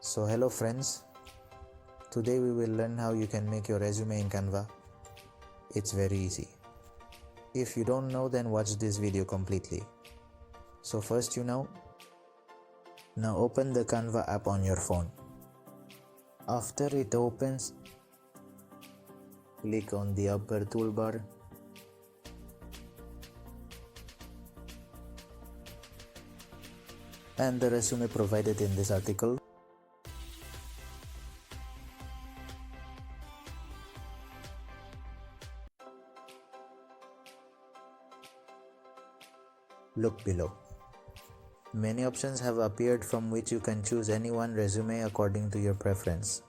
So hello friends, today we will learn how you can make your resume in Canva. It's very easy. If you don't know, then watch this video completely. So first now open the Canva app on your phone. After it opens, click on the upper toolbar and the resume provided in this article. Look below. Many options have appeared from which you can choose any one resume according to your preference.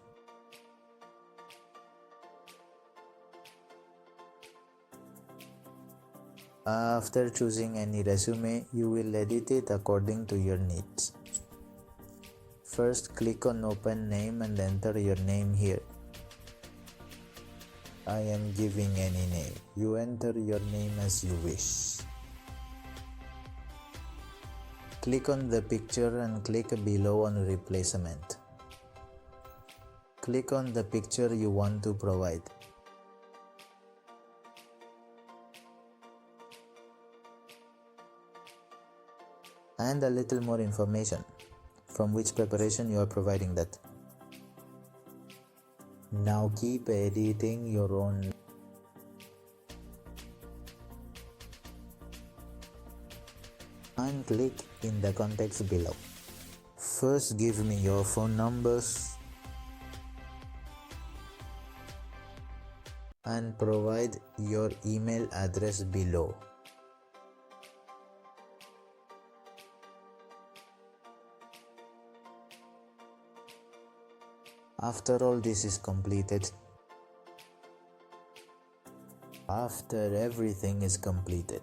After choosing any resume, you will edit it according to your needs. First, click on Open Name and enter your name here. I am giving any name. You enter your name as you wish. Click on the picture and click below on Replacement. Click on the picture you want to provide. And a little more information, from which preparation you are providing that. Now keep editing your own. And click in the context below. First give me your phone numbers and provide your email address below. After all this is completed, after everything is completed,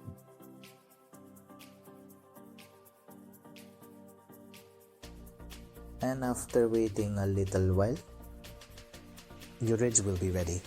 and after waiting a little while, your resume will be ready.